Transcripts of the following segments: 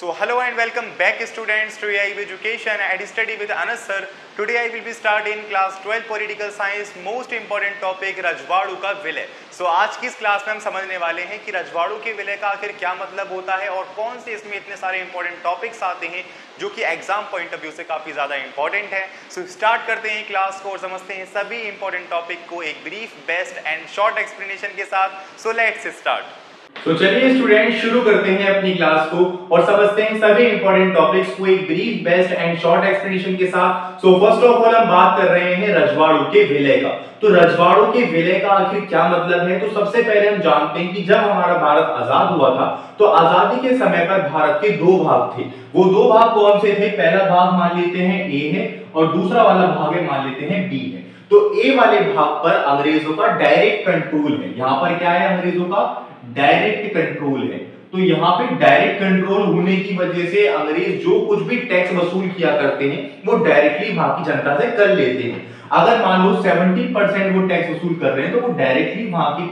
So hello and welcome back students to AIB Education and Study with Anas sir. Today I will be starting class 12 Political Science most important topic रजवाड़ों का विलय. So आज की इस class में हम समझने वाले हैं कि रजवाड़ों के विलय का आखिर क्या मतलब होता है और कौन से इसमें इतने सारे इंपॉर्टेंट टॉपिक्स आते हैं जो कि एग्जाम पॉइंट ऑफ व्यू से काफ़ी ज़्यादा इंपॉर्टेंट है. सो स्टार्ट करते हैं क्लास को और समझते हैं सभी इंपॉर्टेंट टॉपिक को एक brief best and short explanation के साथ. So let's start. तो चलिए स्टूडेंट शुरू करते हैं अपनी क्लास को और समझते हैं सभी इंपॉर्टेंट टॉपिक्स को एक brief best and short explanation के साथ. सो फर्स्ट ऑफ ऑल हम बात कर रहे हैं रजवाड़ों के विलय का. तो रजवाड़ों के विलय का आखिर क्या मतलब है. तो सबसे पहले हम जानते हैं कि जब हमारा भारत आजाद हुआ था तो आजादी के समय पर भारत के दो भाग थे. वो दो भाग कौन से थे. पहला भाग मान लेते हैं ए है और दूसरा वाला भाग है मान लेते हैं बी है. तो ए वाले भाग पर अंग्रेजों का डायरेक्ट कंट्रोल है. यहां पर क्या है, अंग्रेजों का डायरेक्ट कंट्रोल है. तो यहाँ पे डायरेक्ट कंट्रोल होने की वजह से अंग्रेज जो कुछ भी टैक्स वसूल किया करते हैं वो डायरेक्टली वहां की जनता से कर लेते हैं. अगर मान लो 70% वो टैक्स वसूल कर रहे हैं तो वो डायरेक्टली वहां की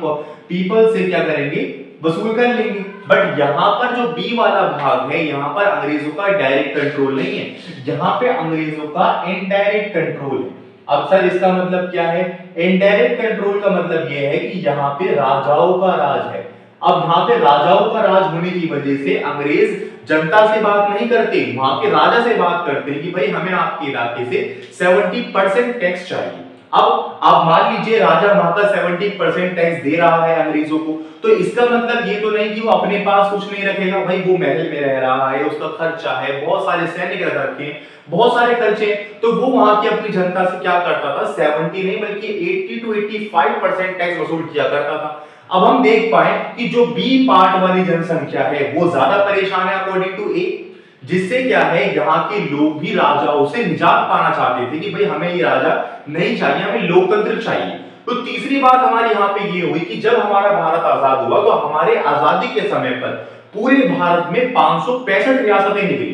पीपल से क्या करेंगे, वसूल कर लेंगे. बट यहाँ पर जो बी वाला भाग है यहाँ पर अंग्रेजों का डायरेक्ट कंट्रोल नहीं है, यहाँ पे अंग्रेजों का इनडायरेक्ट कंट्रोल है. अब सर इसका मतलब क्या है. इनडायरेक्ट कंट्रोल का मतलब यह है कि यहाँ पे राजाओं का राज है. अब यहाँ पे राजाओं का राज होने की वजह से अंग्रेज जनता से बात नहीं करते, वहां के राजा से बात करते हैं कि भाई हमें आपके इलाके से 70% टैक्स चाहिए. अब आप मान लीजिए राजा वहां का 70% टैक्स दे रहा है अंग्रेजों को, तो इसका मतलब ये तो नहीं कि वो अपने पास कुछ नहीं रखेगा. भाई वो महल में रह रहा है, उसका खर्चा है, बहुत सारे सैनिक रखे हैं, बहुत सारे खर्चे. तो वो वहां की अपनी जनता से क्या करता था, 70 नहीं बल्कि 80 to 85% टैक्स वसूल किया करता था. अब हम देख पाए कि जो बी पार्ट वाली जनसंख्या है वो ज्यादा परेशान है अकॉर्डिंग टू ए, जिससे क्या है यहाँ के लोग भी राजाओं से निजात पाना चाहते थे कि भाई हमें ये राजा नहीं चाहिए, हमें लोकतंत्र चाहिए. तो तीसरी बात हमारी यहाँ पे ये हुई कि जब हमारा भारत आजाद हुआ तो हमारे आजादी के समय पर पूरे भारत में 565 रियासतें निकली,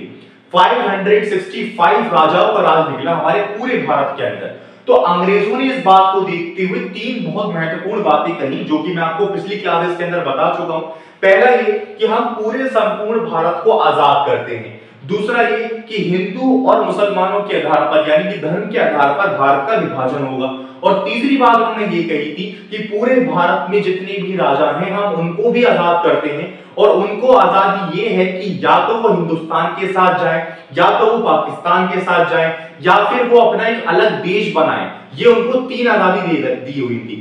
565 राजाओं का राज निकला हमारे पूरे भारत के अंदर. तो अंग्रेजों ने इस बात को देखते हुए तीन बहुत महत्वपूर्ण बातें कही जो कि मैं आपको पिछली क्लासेस के अंदर बता चुका हूं. पहला ये कि हम पूरे संपूर्ण भारत को आजाद करते हैं. दूसरा ये कि हिंदू और मुसलमानों के आधार पर यानी कि धर्म के आधार पर भारत का विभाजन होगा. और तीसरी बात उन्होंने ये कही थी कि पूरे भारत में जितने भी राजा हैं हम उनको भी आजाद करते हैं और उनको आजादी ये है कि या तो वो हिंदुस्तान के साथ जाए, या तो वो पाकिस्तान के साथ जाए, या फिर वो अपना एक अलग देश बनाए. ये उनको तीन आजादी दी हुई थी.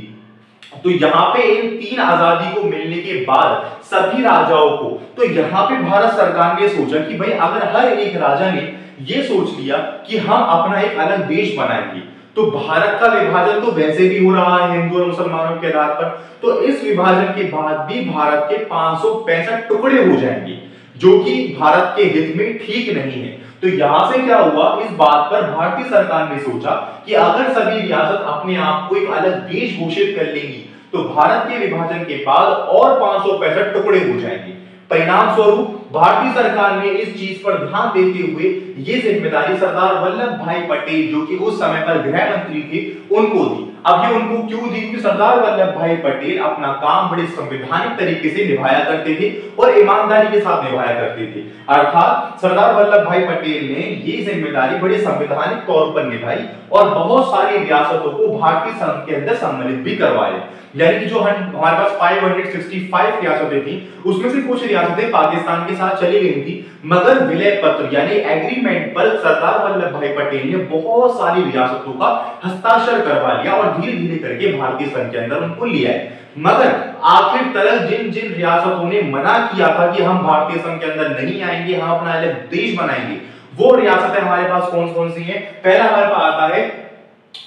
तो यहाँ पे इन तीन आजादी को मिलने के बाद सभी राजाओं को, तो यहाँ पे भारत सरकार ने सोचा कि भाई अगर हर एक राजा ने ये सोच लिया कि हम अपना एक अलग देश बनाएंगे तो भारत का विभाजन तो वैसे भी हो रहा है हिंदू और मुसलमानों के आधार पर, तो इस विभाजन के बाद भी भारत के 565 टुकड़े हो जाएंगे जो कि भारत के हित में ठीक नहीं है. तो यहां से क्या हुआ, इस बात पर भारतीय सरकार ने सोचा कि अगर सभी रियासत अपने आप को एक अलग देश घोषित कर लेंगी तो भारत के विभाजन के बाद और 565 टुकड़े हो जाएंगे. परिणाम स्वरूप भारतीय सरकार ने इस चीज पर ध्यान देते हुए ये जिम्मेदारी सरदार वल्लभ भाई पटेल जो कि उस समय पर गृह मंत्री थे उनको दी. अब ये उनको क्यों दी, क्योंकि सरदार वल्लभ भाई पटेल अपना काम बड़े संवैधानिक तरीके से निभाया करते थे और ईमानदारी के साथ निभाया करते थे. अर्थात सरदार वल्लभ भाई पटेल ने ये जिम्मेदारी बड़े संवैधानिक तौर पर निभाई और बहुत सारी रियासतों को भारतीय संघ के अंदर सम्मिलित भी करवाया. यानी कि जो हमारे पास 565 रियासतें थी उसमें से कुछ रियासतें पाकिस्तान के साथ चली गई थी, मगर विलय पत्र यानी एग्रीमेंट पर सरदार वल्लभ भाई पटेल ने बहुत सारी रियासतों का हस्ताक्षर करवा लिया और धीरे धीरे करके भारतीय संघ के अंदर उनको लिया है. मगर आखिर तक जिन जिन रियासतों ने मना किया था कि हम भारतीय संघ के अंदर नहीं आएंगे, हम अपना अलग देश बनाएंगे, वो रियासतें हमारे पास कौन कौन सी हैं. पहला हमारे पास आता है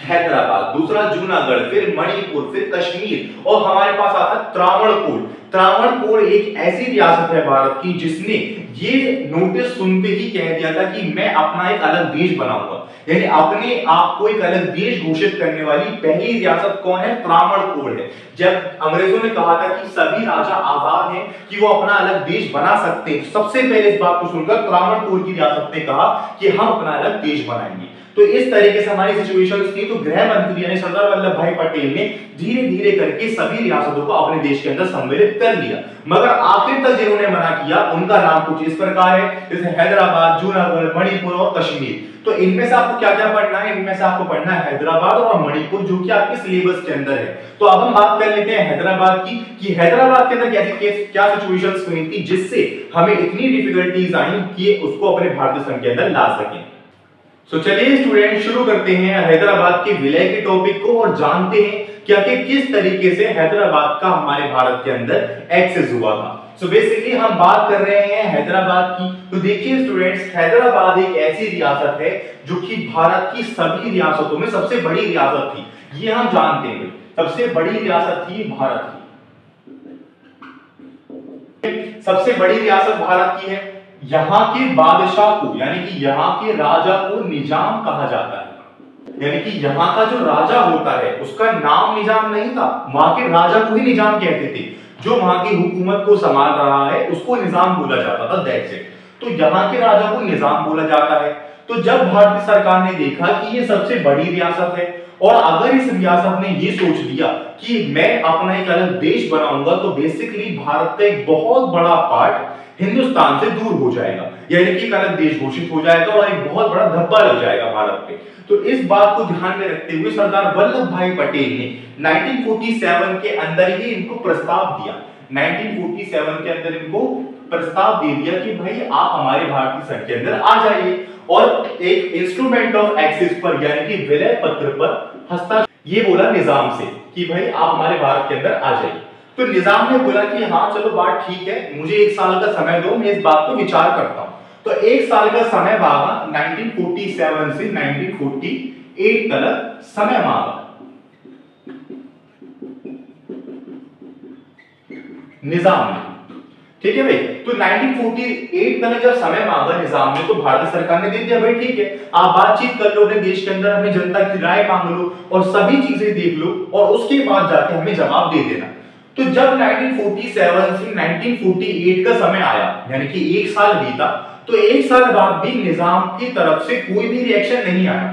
हैदराबाद, दूसरा जूनागढ़, फिर मणिपुर, फिर कश्मीर और हमारे पास आता है त्रावणकोर. त्रावणकोर एक ऐसी रियासत है भारत की जिसने ये नोटिस सुनते ही कह दिया था कि मैं अपना एक अलग देश बनाऊंगा. यानी अपने आप को एक अलग देश घोषित करने वाली पहली रियासत कौन है, त्रावणकोर है. जब अंग्रेजों ने कहा था कि सभी राजा आजाद हैं कि वो अपना अलग देश बना सकते हैं, सबसे पहले इस बात को सुनकर त्रावणकोर की रियासत ने कहा कि हम अपना अलग देश बनाएंगे. तो इस तरीके से हमारी सिचुएशन थी. तो गृह मंत्री यानी सरदार वल्लभ भाई पटेल ने धीरे धीरे करके सभी रियासतों को अपने देश के अंदर सम्मिलित कर लिया, मगर आखिर तक जिन्होंने मना किया उनका नाम कुछ कुछ इस प्रकार है, जैसे हैदराबाद, जूनागढ़, मणिपुर और कश्मीर। तो इनमें से आपको क्या क्या पढ़ना है? इनमें से आपको पढ़ना है हैदराबाद और मणिपुर, जो कि आपके सिलेबस के अंदर है। तो अब हम बात कर लेते हैं हैदराबाद की, कि हैदराबाद के अंदर क्या सिचुएशंस हुई थी जिससे हमें इतनी डिफिकल्टीज आई कि उसको अपने भारतीय संघ के अंदर ला सकें। तो चलिए स्टूडेंट, शुरू करते हैं हैदराबाद के विलय के टॉपिक को और जानते हैं कि किस तरीके से हैदराबाद का हमारे भारत के अंदर एक्सेस हुआ था। सो बेसिकली हम बात कर रहे हैं हैदराबाद की। तो देखिए स्टूडेंट्स, हैदराबाद एक ऐसी रियासत है जो कि भारत की सभी रियासतों में सबसे बड़ी रियासत थी, ये हम जानते हैं। सबसे बड़ी रियासत थी भारत की, सबसे बड़ी रियासत भारत की है। यहाँ के बादशाह को, यानी कि यहाँ के राजा को निजाम कहा जाता है। यानी कि यहाँ का जो राजा होता है उसका नाम निजाम नहीं था, वहां के राजा को ही निजाम कहते थे। जो वहां की हुकूमत को संभाल रहा है उसको निजाम बोला जाता था, दैट्स इट। तो यहाँ के राजा को निजाम बोला जाता है। तो जब भारतीय सरकार ने देखा कि ये सबसे बड़ी रियासत है और अगर इस रियासत ने ये सोच लिया कि मैं अपना एक अलग देश बनाऊंगा, तो बेसिकली भारत का एक बहुत बड़ा पार्ट हिंदुस्तान से दूर हो जाएगा, यानी कि एक अलग देश घोषित हो जाएगा और एक बहुत बड़ा धब्बा लग जाएगा भारत पे। तो इस बात को ध्यान में रखते हुए सरदार वल्लभ भाई पटेल ने 1947 के अंदर ही इनको प्रस्ताव दिया। 1947 के अंदर इनको प्रस्ताव दे दिया कि भाई आप हमारे भारतीय संघ के अंदर आ जाइए और एक इंस्ट्रूमेंट ऑफ एक्सेस पर, यानी कि विलय पत्र पर हस्ताक्षर, ये बोला निजाम से कि भाई आप हमारे भारत के अंदर आ जाइए। तो निजाम ने बोला कि हाँ चलो बात ठीक है, मुझे 1 साल का समय दो, मैं इस बात को विचार करता हूं। तो 1 साल का समय मांगा, 1947 से 1948 तक समय मांगा निजाम ने, ठीक है भाई। तो 1948 तक जब समय मांगा निजाम ने, तो भारत सरकार ने दे दिया, भाई ठीक है आप बातचीत कर लो अपने देश के अंदर, अपनी जनता की राय मांग लो और सभी चीजें देख लो और उसके बाद जाके हमें जवाब दे देना। तो जब 1947 से 1948 का समय आया, यानी कि 1 साल बीता, तो 1 साल बाद भी निजाम की तरफ से कोई भी रिएक्शन नहीं आया,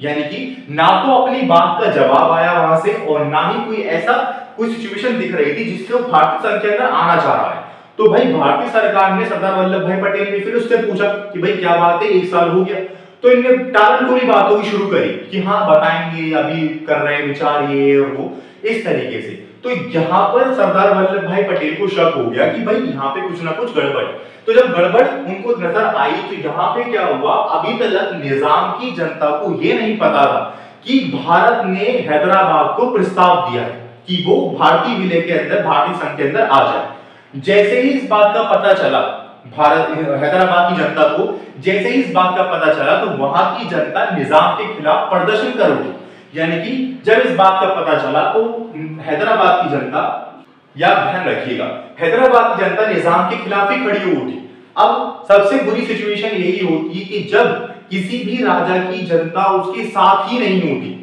यानी कि ना तो अपनी बात का जवाब आया वहां से और ना ही कोई ऐसा कोई सिचुएशन दिख रही थी जिससे वो भारतीय संघ के अंदर आना चाह रहा है। तो भाई भारतीय सरकार ने, सरदार वल्लभ भाई पटेल ने फिर उससे पूछा कि भाई क्या बात है, 1 साल हो गया। तो इन्होंने टालमटोली बातों की शुरू करी कि हाँ बताएंगे, अभी कर रहे हैं विचार ये और वो, इस तरीके से। तो यहाँ पर सरदार वल्लभ भाई पटेल को शक हो गया कि भाई यहाँ पे कुछ ना कुछ गड़बड़। तो जब गड़बड़ उनको नजर आई तो यहाँ पे क्या हुआ, अभी तक निजाम की जनता को ये नहीं पता था कि भारत ने हैदराबाद को प्रस्ताव दिया है कि वो भारतीय विलय के अंदर, भारतीय संघ के अंदर आ जाए। जैसे ही इस बात का पता चला हैदराबाद की जनता को, जैसे ही इस बात का पता चला तो वहां की जनता निजाम के खिलाफ प्रदर्शन कर उठी। यानी कि जब इस बात का पता चला तो हैदराबाद की जनता, या ध्यान रखिएगा, हैदराबाद की जनता निजाम के खिलाफ ही खड़ी हो उठी। अब सबसे बुरी सिचुएशन यही होती है कि जब किसी भी राजा की जनता उसके साथ ही नहीं होती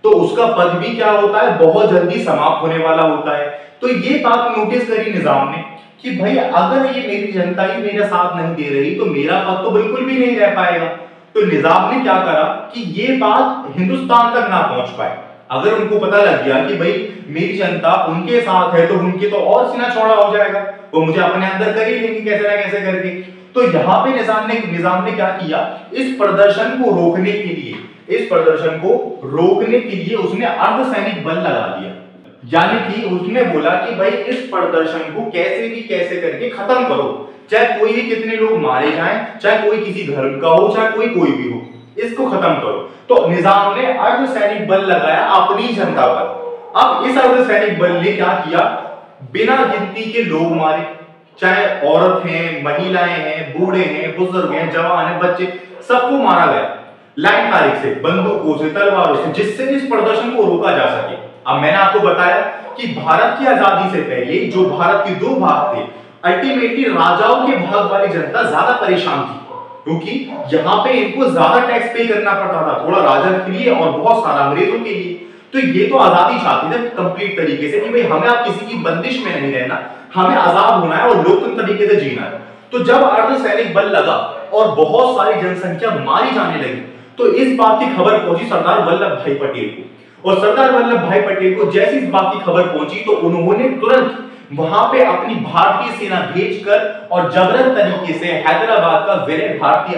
तो उसका पद भी क्या होता है, बहुत जल्दी समाप्त होने वाला होता है। तो ये बात नोटिस करी निजाम ने कि भाई अगर ये मेरी जनता ही मेरा साथ नहीं दे रही तो मेरा पद तो बिल्कुल भी नहीं रह पाएगा। तो निजाम ने क्या करा कि ये बात हिंदुस्तान तक ना पहुंच पाए। अगर उनको पता लग गया कि भाई मेरी जनता उनके साथ है तो उनके तो और सीना चौड़ा हो जाएगा, वो मुझे अपने अंदर कर ही लेंगे कैसे ना कैसे करके। तो यहाँ पे निजाम ने क्या किया, इस प्रदर्शन को रोकने के लिए, इस प्रदर्शन को रोकने के लिए उसने अर्धसैनिक बल लगा दिया। यानी कि उसने बोला कि भाई इस प्रदर्शन को कैसे भी कैसे करके खत्म करो, चाहे कोई भी कितने लोग मारे जाएं, चाहे कोई किसी धर्म का हो, चाहे कोई भी हो, इसको खत्म करो। तो निजाम ने अर्धसैनिक बल लगाया अपनी जनता पर। अब इस अर्धसैनिक बल ने क्या किया, बिना गिनती के लोग मारे, चाहे औरत हैं, महिलाएं हैं, बूढ़े हैं, बुजुर्ग हैं, जवान हैं, बच्चे, सबको मारा गया लाइन तारीख से, बंदूकों से, तलवारों से, जिससे इस प्रदर्शन को रोका जा सके। अब मैंने आपको बताया कि भारत की आजादी से पहले जो भारत के 2 भाग थे, अल्टीमेटली राजाओं के भाग वाली जनता ज्यादा परेशान थी क्योंकि यहाँ पे इनको ज्यादा टैक्स पे करना पड़ता था, थोड़ा राजा के लिए और बहुत सारा अंग्रेजों के लिए। तो ये तो आजादी चाहती थे कंप्लीट तरीके से कि भाई हमें आप किसी की बंदिश में नहीं रहना, हमें आजाद होना है और लोकतंत्र तरीके से जीना है। तो जब अर्धसैनिक बल लगा और बहुत सारी जनसंख्या मारी जाने लगी तो इस बात की खबर पहुंची सरदार वल्लभ भाई पटेल को। और सरदार वल्लभ भाई पटेल को जैसी इस बात की खबर पहुंची तो उन्होंने तुरंत वहां पे अपनी भारतीय सेना भेजकर और जबरन तरीके से हैदराबाद का विलय भारतीय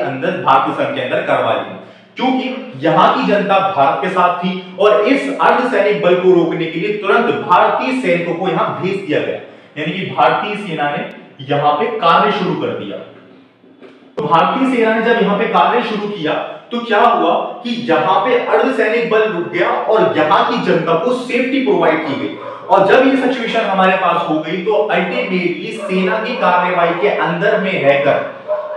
संघ के अंदर करवा लिया, क्योंकि यहां की जनता भारत के साथ थी और इस अर्धसैनिक बल को रोकने के लिए तुरंत भारतीय सैनिकों को यहां भेज दिया गया, यानी कि भारतीय सेना ने यहां पे कार्य शुरू कर दिया। तो भारतीय सेना ने जब यहां पे कार्य शुरू किया तो क्या हुआ कि यहां पे अर्धसैनिक बल रुक गया और यहां की जनता को सेफ्टी प्रोवाइड की गई। और जब ये सिचुएशन हमारे पास हो गई तो अल्टीमेटली सेना की कार्यवाही के अंदर में रहकर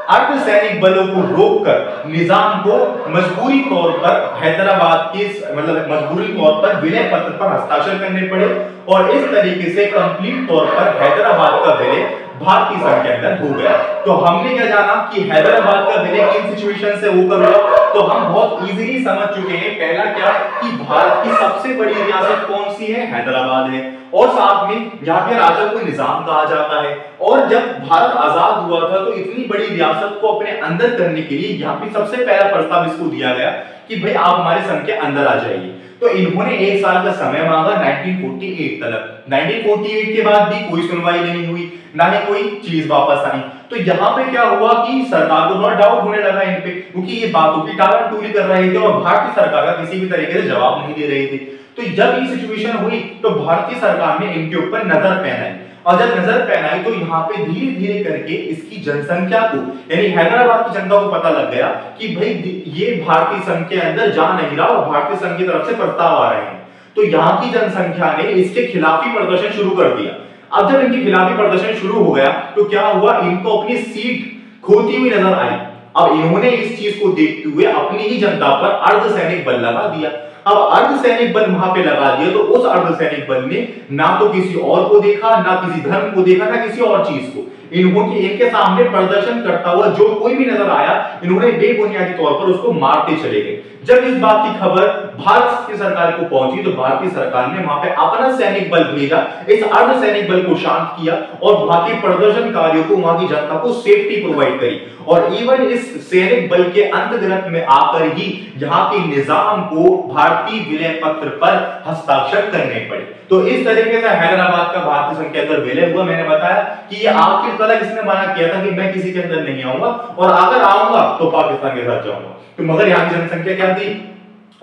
अर्धसैनिक बलों को रोककर निजाम को मजबूरी तौर पर हैदराबाद के मजबूरी तौर पर विलय पत्र पर हस्ताक्षर करने पड़े और इस तरीके से कंप्लीट तौर पर हैदराबाद का विलय भारतीय संघ के अंदर हो गया। तो हमने क्या जाना कि हैदराबाद का विलय किन सिचुएशन से होकर हुआ, तो हम बहुत इजीली समझ चुके हैं। पहला क्या कि भारत की सबसे बड़ी रियासत कौन सी है, हैदराबाद है, और साथ में यहाँ के राजा को निजाम कहा जाता है। और जब भारत आजाद हुआ था तो इतनी बड़ी रियासत को अपने अंदर करने के लिए यहाँ पे सबसे पहला प्रस्ताव इसको दिया गया कि भाई आप हमारे संघ के अंदर आ जाइए। तो इन्होंने 1 साल का समय मांगा 1948 तक। 1948 के बाद भी कोई सुनवाई नहीं हुई, ना ही कोई चीज वापस आई। तो यहाँ पे क्या हुआ कि सरकार को थोड़ा डाउट होने लगा इन पे, क्योंकि ये बातों की टालमटोली कर रहे थे और भारतीय सरकार का किसी भी तरीके से जवाब नहीं दे रही थी। तो जब ये सिचुएशन हुई तो भारतीय सरकार ने इनके ऊपर नजर पहनाई, और जब नजर पहनाई तो यहाँ पे धीरे धीरे करके इसकी जनसंख्या को, यानी हैदराबाद की जनता को पता लग गया कि भाई ये भारतीय संघ के अंदर जा नहीं रहा और भारतीय संघ की तरफ से प्रस्ताव आ रहे हैं। तो यहाँ की जनसंख्या ने इसके खिलाफी प्रदर्शन शुरू कर दिया। अब जब इनके खिलाफी प्रदर्शन शुरू हो गया तो क्या हुआ, इनको अपनी सीट खोती हुई नजर आई। अब इन्होंने इस चीज को देखते हुए अपनी ही जनता पर अर्धसैनिक बल लगा दिया। अब अर्धसैनिक बल वहां पे लगा दिया तो उस अर्धसैनिक बल ने ना तो किसी और को देखा, ना किसी धर्म को देखा, ना किसी और चीज को। इनके सामने प्रदर्शन करता हुआ जो कोई भी नजर आया, इन्होंने बेबुनियादी तौर पर उसको मारते चले गए। जब इस बात की खबर भारत की सरकार को पहुंची तो भारतीय सरकार ने वहां पे अपना सैनिक बल भेजा, इस अर्धसैनिक बल को शांत किया और वहां के प्रदर्शनकारियों को, वहां की जनता को सेफ्टी प्रोवाइड करी। और इवन इस सैनिक बल के अंतर्गत में आकर ही यहाँ के निजाम को भारतीय विलय पत्र पर हस्ताक्षर करने पड़े। तो इस तरीके से हैदराबाद का भारतीय संघ के अंदर विलय हुआ। मैंने बताया कि ये आखिर तक इसने मना किया था कि मैं किसी के अंदर नहीं आऊंगा और अगर आऊंगा तो पाकिस्तान के साथ जाऊंगा। तो मगर यहाँ की जनसंख्या क्या थी,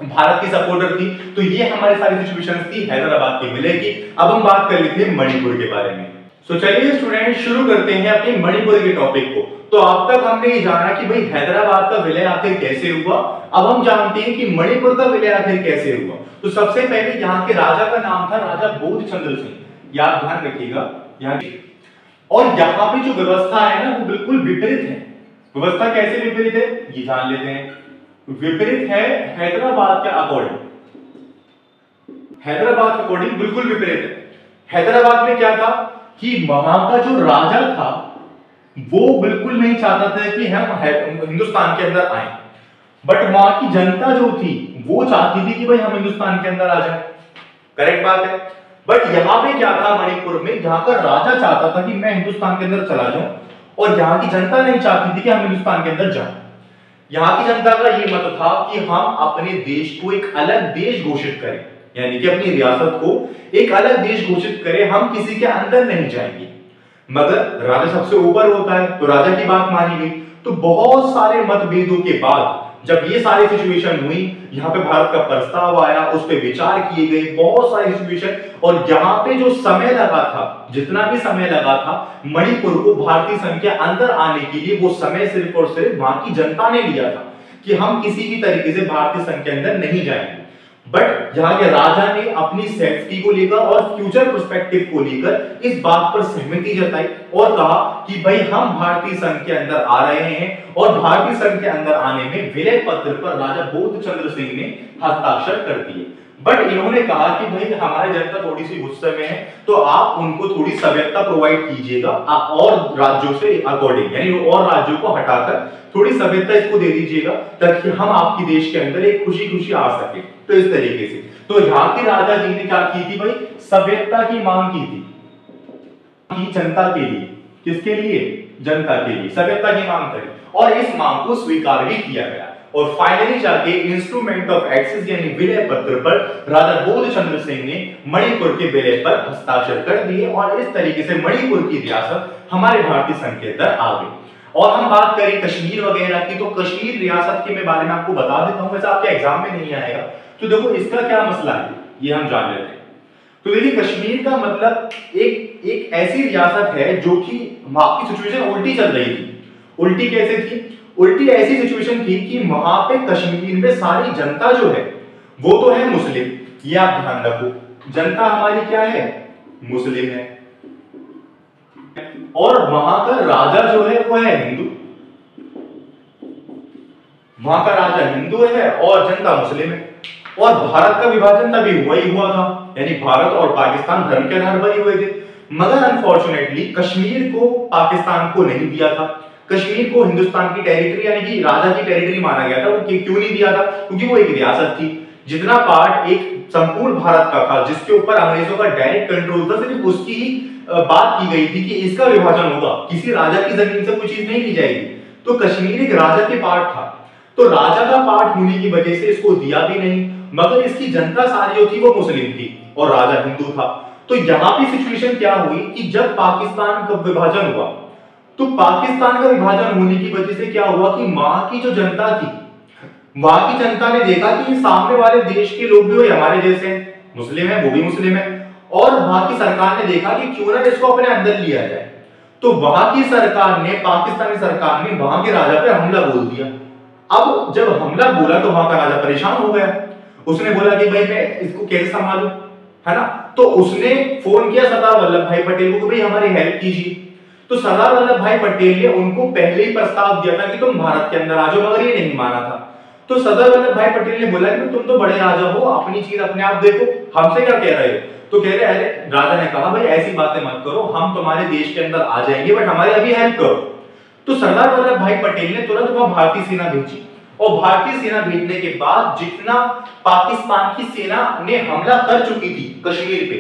भारत की सपोर्टर थी। तो ये हमारी सारी सिचुएशंस थी हैदराबाद के विलय की। अब हम बात कर लेते हैं मणिपुर के बारे में। तो चलिए स्टूडेंट शुरू करते हैं अपने मणिपुर के टॉपिक को। तो अब तक हमने ये जाना कि भाई हैदराबाद का विलय आखिर कैसे हुआ। अब हम जानते हैं कि मणिपुर का विलय आखिर कैसे हुआ। तो सबसे पहले यहाँ के राजा का नाम था राजा बोधचंद्र सिंह, याद ध्यान रखिएगा यहाँ की। और यहाँ पे जो व्यवस्था है ना वो बिल्कुल विपरीत है। व्यवस्था कैसे विपरीत है ये जान लेते हैं। विपरीत है हैदराबाद के अकॉर्डिंग, हैदराबाद के अकॉर्डिंग बिल्कुल विपरीत है। हैदराबाद में क्या था कि वहां का जो राजा था वो बिल्कुल नहीं चाहता था कि हम हिंदुस्तान के अंदर आए, बट वहां की जनता जो थी वो चाहती थी कि भाई हम हिंदुस्तान के अंदर आ जाए। करेक्ट बात है। बट यहां पे क्या था मणिपुर में, यहाँ का राजा चाहता था कि मैं हिंदुस्तान के अंदर चला जाऊं और यहाँ की जनता नहीं चाहती थी कि हम हिंदुस्तान के अंदर जाएं। यहाँ की जनता का ये मत था कि हम अपने देश को एक अलग देश घोषित करें, यानी कि अपनी रियासत को एक अलग देश घोषित करें, हम किसी के अंदर नहीं जाएंगे। मगर राजा सबसे ऊपर होता है तो राजा की बात मानी गई। तो बहुत सारे मतभेदों के बाद जब ये सारी सिचुएशन हुई, यहाँ पे भारत का प्रस्ताव आया, उस पर विचार किए गए, बहुत सारी सिचुएशन, और यहाँ पे जो समय लगा था, जितना भी समय लगा था मणिपुर को भारतीय संघ के अंदर आने के लिए, वो समय सिर्फ और सिर्फ वहां की जनता ने लिया था कि हम किसी भी तरीके से भारतीय संघ के अंदर नहीं जाएंगे। बट यहाँ के राजा ने अपनी सेफ्टी को लेकर और फ्यूचर पर्सपेक्टिव को लेकर इस बात पर सहमति जताई और कहा कि भाई हम भारतीय संघ के अंदर आ रहे हैं, और भारतीय संघ के अंदर आने में विलय पत्र पर राजा बोधचंद्र सिंह ने हस्ताक्षर कर दिए। बट इन्होंने कहा कि भाई हमारी जनता थोड़ी सी गुस्से में है, तो आप उनको थोड़ी सभ्यता प्रोवाइड कीजिएगा और राज्यों से अकॉर्डिंग, यानी और राज्यों को हटाकर थोड़ी सभ्यता इसको दे दीजिएगा ताकि हम आपके देश के अंदर एक खुशी खुशी आ सके। तो इस तरीके से तो यहाँ के राजा जी ने क्या की थी, भाई सभ्यता की मांग की थी जनता के लिए। किसके लिए? जनता के लिए सभ्यता की मांग करी, और इस मांग को स्वीकार भी किया गया। और फाइनली जाके इंस्ट्रूमेंट ऑफ एक्सेस यानी विलय पत्र पर राजा बोधचंद्र सिंह ने मणिपुर के विलय पर हस्ताक्षर कर दिए और इस तरीके से मणिपुर की रियासत हमारे भारतीय संघ के अंदर आ गई। और हम बात करें कश्मीर वगैरह की, तो कश्मीर रियासत के बारे में आपको बता देता हूं, वैसे आपके एग्जाम में नहीं आएगा, तो देखो इसका क्या मसला है ये हम जान लेते हैं। तो देखिए कश्मीर का मतलब एक ऐसी रियासत है जो कि वहां की सिचुएशन उल्टी चल रही थी। उल्टी कैसे थी? उल्टी ऐसी सिचुएशन थी कि वहां पे कश्मीर में सारी जनता जो है वो तो है मुस्लिम, ये आप ध्यान रखो, जनता हमारी क्या है? मुस्लिम है, और वहां का राजा जो है वो है हिंदू, वहां का राजा हिंदू है और जनता मुस्लिम है। और भारत का विभाजन तभी हुआ ही हुआ था, यानी भारत और पाकिस्तान धर्म के आधार पर ही हुए थे। मगर अनफॉर्चुनेटली कश्मीर को पाकिस्तान को नहीं दिया था, कश्मीर को हिंदुस्तान की टेरिटरी यानी कि राजा की टेरिटरी माना गया था। वो क्यों नहीं दिया था? क्योंकि वो एक रियासत थी। जितना पार्ट एक संपूर्ण भारत का था जिसके ऊपर अंग्रेजों का डायरेक्ट कंट्रोल था, सिर्फ उसकी ही बात की गई थी कि इसका विभाजन होगा, किसी राजा की जमीन से कोई चीज नहीं ली जाएगी। तो कश्मीर एक राजा के पार्ट था, तो राजा का पार्ट होने की वजह से इसको दिया भी नहीं, मगर इसकी जनता सारी जो थी वो मुस्लिम थी और राजा हिंदू था। तो यहाँ पे सिचुएशन क्या हुई कि जब पाकिस्तान का विभाजन हुआ, तो पाकिस्तान का विभाजन होने की वजह से क्या हुआ कि वहां की जो जनता थी, वहां की जनता ने देखा कि सामने वाले देश के लोग भी हमारे जैसे मुस्लिम है, वो भी मुस्लिम है, और वहां की सरकार ने देखा कि क्यों ना इसको अपने अंदर लिया जाए। तो वहां की सरकार ने, पाकिस्तानी सरकार ने वहां के राजा पे हमला बोल दिया। अब जब हमला बोला तो वहां का राजा परेशान हो गया, उसने बोला कि भाई मैं इसको कैसे संभालूं, है ना। तो उसने फोन किया सरदार वल्लभ भाई पटेल को कि भाई हमारी हेल्प कीजिए। तो सरदार वल्लभ भाई पटेल ने उनको पहले ही प्रस्ताव दिया था कि तुम भारत के अंदर आ जाओ, मगर ये नहीं माना था। तो सरदार वल्लभ भाई पटेल ने बोला कि तुम तो बड़े राजा हो, अपनी चीज अपने आप देखो, हमसे क्या कह रहे हो। तो कह रहे अरे, राजा ने कहा भाई ऐसी बातें मत करो, हम तुम्हारे देश के अंदर आ जाएंगे बट हमारी अभी हेल्प करो। तो सरदार वल्लभ भाई पटेल ने तुरंत वहां भारतीय सेना भेजी, और भारतीय सेना भेजने के बाद जितना पाकिस्तान की सेना ने हमला कर चुकी थी कश्मीर पे,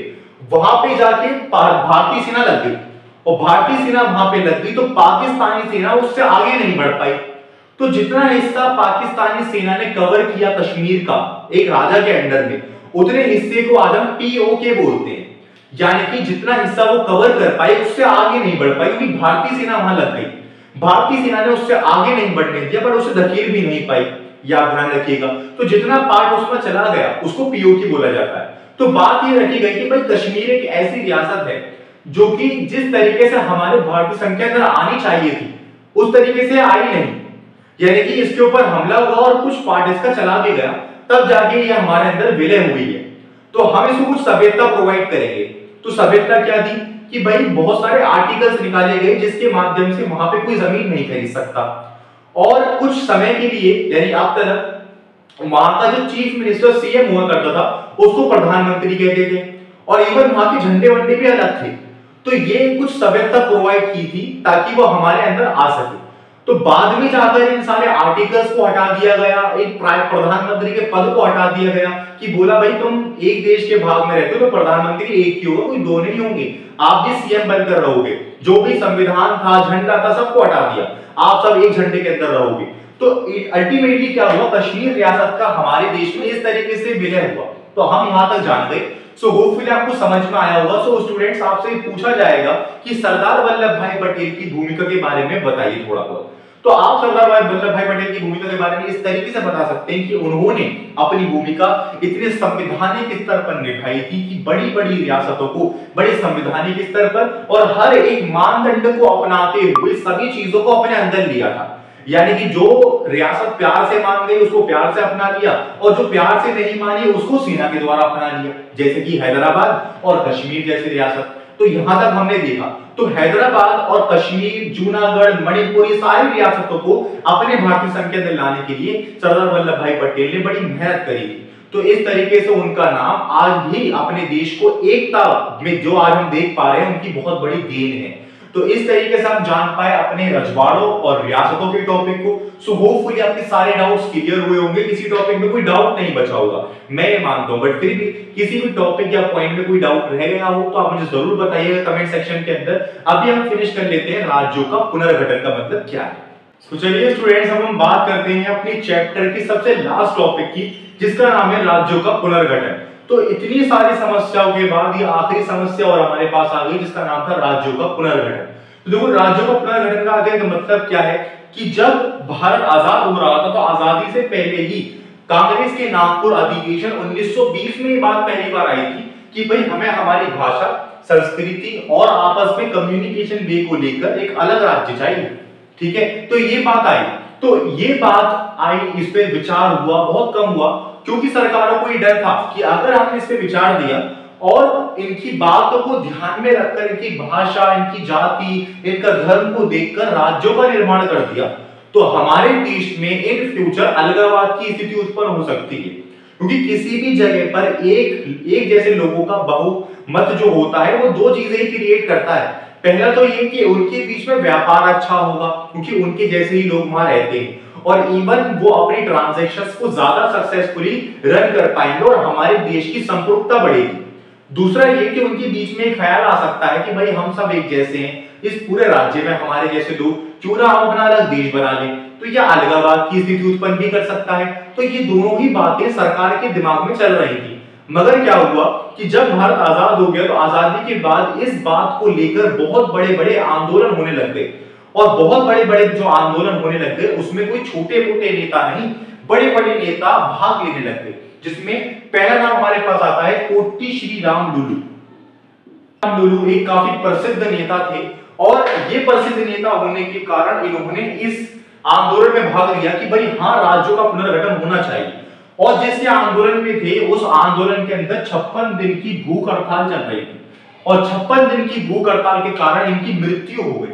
वहां पे जाके भारतीय सेना लग गई, और भारतीय सेना वहां पे लग गई तो पाकिस्तानी सेना उससे आगे नहीं बढ़ पाई। तो जितना हिस्सा पाकिस्तानी सेना ने कवर किया कश्मीर का एक राजा के अंडर में, उतने हिस्से को आज हम पीओके बोलते हैं, यानी कि जितना हिस्सा वो कवर कर पाए उससे आगे नहीं बढ़ पाई, क्योंकि भारतीय सेना वहां लग गई। भारतीय सेना ने उससे आगे नहीं बढ़ने दिया पर उसे धकेल भी नहीं पाई, या ध्यान रखिएगा। तो जितना पार्ट उसमें चला गया उसको पीओके बोला जाता है। तो बात ये रखी गई कि भाई कश्मीर एक ऐसी रियासत है जो कि जिस तरीके से हमारे भारतीय संघ के अंदर आनी चाहिए थी उस तरीके से आई नहीं, यानी कि इसके ऊपर हमला हुआ और कुछ पार्ट इसका चला भी गया, तब जाके ये हमारे अंदर विलय हुई है। तो हम इसको कुछ सभ्यता प्रोवाइड करेंगे। तो सभ्यता क्या दी कि भाई बहुत सारे आर्टिकल्स निकाले गए जिसके माध्यम से वहां पे कोई जमीन नहीं खरीद सकता, और कुछ समय के लिए यानी अब तक वहां का जो चीफ मिनिस्टर सीएम हुआ करता था उसको प्रधानमंत्री कहते थे, और इवन वहां के झंडे वंडे भी अलग थे। तो ये कुछ सभ्यता प्रोवाइड की थी ताकि वो हमारे अंदर आ सके। तो बाद में जाकर इन सारे आर्टिकल्स को हटा दिया गया, एक प्रधानमंत्री के पद को हटा दिया गया कि बोला भाई तुम एक देश के भाग में रहते हो तो प्रधानमंत्री एक ही होगा, कोई दो नहीं होंगे, आप भी सीएम बनकर रहोगे। जो भी संविधान था, झंडा था, सबको हटा दिया, आप सब एक झंडे के अंदर रहोगे। तो अल्टीमेटली क्या हुआ, कश्मीर रियासत का हमारे देश में इस तरीके से विलय हुआ। तो हम यहां तक जान गए। सो होपफुली आपको समझ में आया होगा। सो स्टूडेंट्स आपसे पूछा जाएगा कि सरदार वल्लभ भाई पटेल की भूमिका के बारे में बताइए थोड़ा बहुत। तो आप सरदार वल्लभ भाई पटेल की भूमिका के बारे में इस तरीके से बता सकते हैं कि उन्होंने अपनी भूमिका इतने संवैधानिक स्तर पर निभाई थी कि बड़ी बड़ी रियासतों को बड़े संवैधानिक स्तर पर और हर एक मानदंड को अपनाते हुए सभी चीजों को अपने अंदर लिया था। यानी कि जो रियासत प्यार से मान गई उसको प्यार से अपना लिया, और जो प्यार से नहीं मानी उसको सेना के द्वारा अपना लिया, जैसे कि हैदराबाद और कश्मीर जैसी रियासत। तो यहां तक हमने देखा। तो हैदराबाद और कश्मीर, जूनागढ़, मणिपुर, ये सारी रियासतों को अपने भारतीय संघ के अंदर लाने के लिए सरदार वल्लभ भाई पटेल ने बड़ी मेहनत करी थी। तो इस तरीके से उनका नाम आज भी अपने देश को एकता में जो आज हम देख पा रहे हैं उनकी बहुत बड़ी देन है। तो इस तरीके से हम जान पाए अपने रजवाड़ों और रियासतों के टॉपिक को। सो होपफुली आपके सारे डाउट्स क्लियर हुए होंगे, किसी टॉपिक में कोई डाउट नहीं बचा होगा, मैं ये मानता हूं। बट फिर भी किसी भी टॉपिक या पॉइंट में कोई डाउट रह गया हो तो आप मुझे जरूर बताइएगा कमेंट सेक्शन के अंदर। अभी हम फिनिश कर लेते हैं राज्यों का पुनर्गठन का मतलब क्या है। तो चलिए स्टूडेंट्स, अब हम बात करते हैं अपनी चैप्टर की सबसे लास्ट टॉपिक की, जिसका नाम है राज्यों का पुनर्गठन। तो इतनी सारी समस्याओं के बाद ये आखिरी समस्या और हमारे पास आ गई, जिसका नाम था राज्यों का पुनर्गठन। तो देखो, राज्यों का पुनर्गठन का आगे का मतलब क्या है कि जब भारत आजाद हो रहा था तो आजादी से पहले ही कांग्रेस के नागपुर अधिवेशन 1920 में ये बात पहली बार आई थी कि भाई हमें हमारी भाषा, संस्कृति और आपस में कम्युनिकेशन वे को लेकर एक अलग राज्य चाहिए। ठीक है, तो ये बात आई, तो ये बात आई, इस पे विचार हुआ, बहुत कम हुआ, क्योंकि सरकारों को ये डर था कि अगर हमने इस पे विचार दिया और इनकी बातों को ध्यान में रखकर, इनकी भाषा, इनकी जाति, इनका धर्म को देखकर राज्यों का निर्माण कर दिया, तो हमारे देश में इन फ्यूचर अलगाववाद की स्थिति उत्पन्न हो सकती है। क्योंकि किसी भी जगह पर एक जैसे लोगों का बहुमत जो होता है वो दो चीजें क्रिएट करता है। पहला तो ये कि उनके बीच में व्यापार अच्छा होगा, क्योंकि उनके जैसे ही लोग वहां रहते हैं, और इवन वो अपनी ट्रांजैक्शंस को ज्यादा सक्सेसफुली रन कर पाएंगे और हमारे देश की संप्रभुता बढ़ेगी। दूसरा ये कि उनके बीच में एक ख्याल आ सकता है कि भाई हम सब एक जैसे हैं, इस पूरे राज्य में हमारे जैसे लोग, क्यों ना हम अपना अलग देश बना लें। तो यह अलगाववाद की स्थिति उत्पन्न भी कर सकता है। तो ये दोनों ही बातें सरकार के दिमाग में चल रही थी। मगर क्या हुआ कि जब भारत आजाद हो गया तो आजादी के बाद इस बात को लेकर बहुत बड़े बड़े आंदोलन होने लग गए, और बहुत बड़े बड़े जो आंदोलन होने लग गए उसमें कोई छोटे मोटे नेता नहीं, बड़े बड़े नेता भाग लेने लग गए। जिसमें पहला नाम हमारे पास आता है कोट्टी श्री राम लुलू। लुलू एक काफी प्रसिद्ध नेता थे, और ये प्रसिद्ध नेता होने के कारण इन्होंने इस आंदोलन में भाग लिया कि भाई हाँ, राज्यों का पुनर्गठन होना चाहिए। और जिस आंदोलन में थे, उस आंदोलन के अंदर 56 दिन की भूख हड़ताल चल रही थी, और 56 दिन की भूख हड़ताल के कारण इनकी मृत्यु हो गई।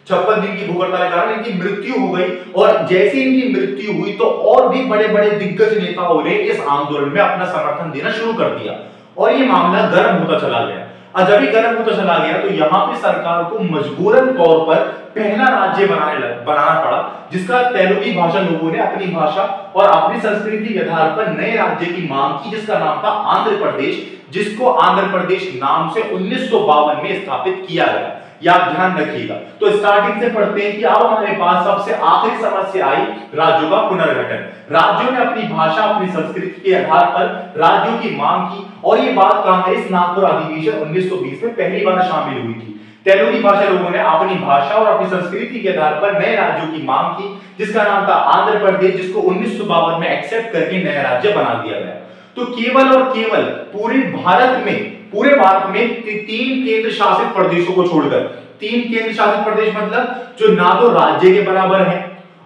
56 दिन की भूख हड़ताल के कारण इनकी मृत्यु हो गई, और जैसे इनकी मृत्यु हुई तो और भी बड़े बड़े दिग्गज नेताओं ने इस आंदोलन में अपना समर्थन देना शुरू कर दिया, और ये मामला गर्म होता चला गया। और जब ये गर्म होता चला गया तो यहाँ पे सरकार को मजबूरन तौर पर पहला राज्य बनाना पड़ा, जिसका तेलुगु भाषा लोगों ने अपनी भाषा और अपनी संस्कृति के आधार पर नए राज्य की मांग की, जिसका नाम था आंध्र प्रदेश, जिसको आंध्र प्रदेश नाम से 1952 में स्थापित किया गया। या आप ध्यान रखिएगा। तो स्टार्टिंग से पढ़ते हैं कि अब हमारे पास सबसे आखिरी समस्या आई राज्यों का पुनर्गठन। राज्यों ने अपनी भाषा, अपनी संस्कृति के आधार पर राज्यों की मांग की, और ये बात कांग्रेस नागपुर अधिवेशन 1920 में पहली बार शामिल हुई थी। तेलुगु भाषा लोगों ने अपनी भाषा और अपनी संस्कृति के आधार पर नए राज्यों की मांग की, जिसका नाम था आंध्र प्रदेश, जिसको 1952 में एक्सेप्ट करके नया राज्य बना दिया गया। तो केवल और केवल पूरे भारत में 3 केंद्र शासित प्रदेशों को छोड़कर, 3 केंद्र शासित प्रदेश मतलब जो ना तो राज्य के बराबर हैं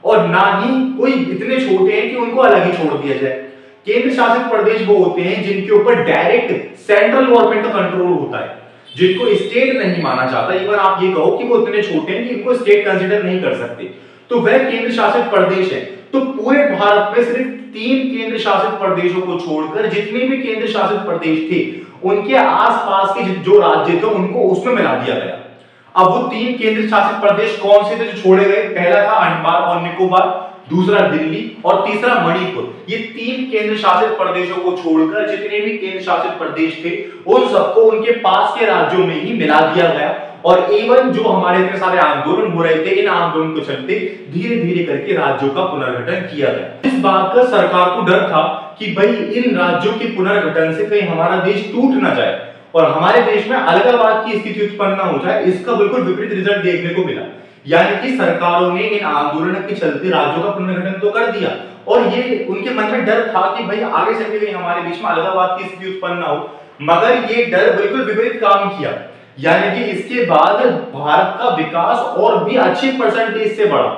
और ना ही कोई इतने छोटे हैं कि उनको अलग ही छोड़ दिया जाए। केंद्र शासित प्रदेश वो होते हैं जिनके ऊपर डायरेक्ट सेंट्रल गवर्नमेंट का कंट्रोल होता है, जिनको स्टेट नहीं माना जाता। इवन आप ये कहो कि वो इतने छोटे हैं कि इनको स्टेट कंसीडर नहीं कर सकते, तो वह केंद्र शासित प्रदेश है। तो पूरे भारत में सिर्फ 3 केंद्र शासित प्रदेशों को छोड़कर जितने भी केंद्र शासित प्रदेश थे, उनके आसपास के जो राज्य थे उनको उसमें मिला दिया गया। अब वो 3 केंद्र शासित प्रदेश कौन से थे जो छोड़े गए? पहला था अंडमान और निकोबार, दूसरा दिल्ली और तीसरा मणिपुर। ये 3 केंद्र शासित प्रदेशों को छोड़कर जितने भी केंद्र शासित प्रदेश थे उन सबको उनके पास के राज्यों में ही मिला दिया गया। और इवन जो हमारे इतने सारे आंदोलन हो रहे थे, इन आंदोलन के चलते धीरे धीरे करके राज्यों का पुनर्गठन किया गया। इस बात का सरकार को डर था कि भाई इन राज्यों के पुनर्गठन से कहीं हमारा देश टूट ना जाए और हमारे देश में अलगाववाद की स्थिति उत्पन्न ना हो जाए। इसका बिल्कुल विपरीत रिजल्ट देखने को मिला, यानी कि सरकारों ने इन आंदोलनों के चलते राज्यों का पुनर्गठन तो कर दिया, और ये उनके मन में डर था कि भाई आगे चल के हमारे बीच में अलगाववाद की स्थिति उत्पन्न ना हो। मगर ये डर बिल्कुल विपरीत काम किया, यानी कि इसके बाद भारत का विकास और भी अच्छे परसेंटेज से बढ़ा,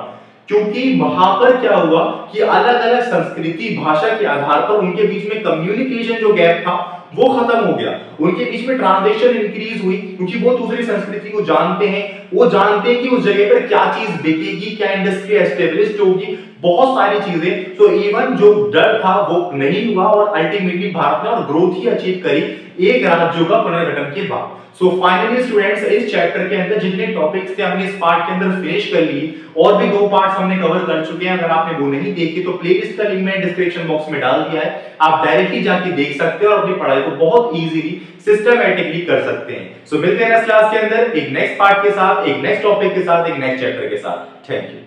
क्योंकि वहां पर क्या हुआ कि अलग अलग संस्कृति, भाषा के आधार पर उनके बीच में कम्युनिकेशन जो गैप था वो खत्म हो गया। उनके बीच में ट्रांजैक्शन इंक्रीज हुई, क्योंकि वो दूसरी संस्कृति को जानते हैं, वो जानते हैं कि उस जगह पर क्या चीज बिकेगी, क्या इंडस्ट्री एस्टेब्लिश्ड होगी, बहुत सारी चीजें। तो इवन जो डर था वो नहीं हुआ, और अल्टीमेटली भारत ने और ग्रोथ ही अचीव करी एक राज्यों का पुनर्गठन के बाद। सो फाइनली स्टूडेंट्स, इस चैप्टर के अंदर जितने टॉपिक्स थे हमने इस पार्ट के अंदर फिनिश कर लिए, और भी 2 पार्ट्स हमने कवर कर चुके हैं। अगर आपने वो नहीं देखे तो प्लेलिस्ट का लिंक मैंने डिस्क्रिप्शन बॉक्स में डाल दिया है, आप डायरेक्टली जाके देख सकते हो और अपनी पढ़ाई को बहुत इजीली सिस्टमैटिकली कर सकते हैं। सो मिलते हैं नेक्स्ट क्लास के अंदर एक नेक्स्ट पार्ट के साथ, एक नेक्स्ट टॉपिक के साथ, एक नेक्स्ट चैप्टर के साथ। Thank you.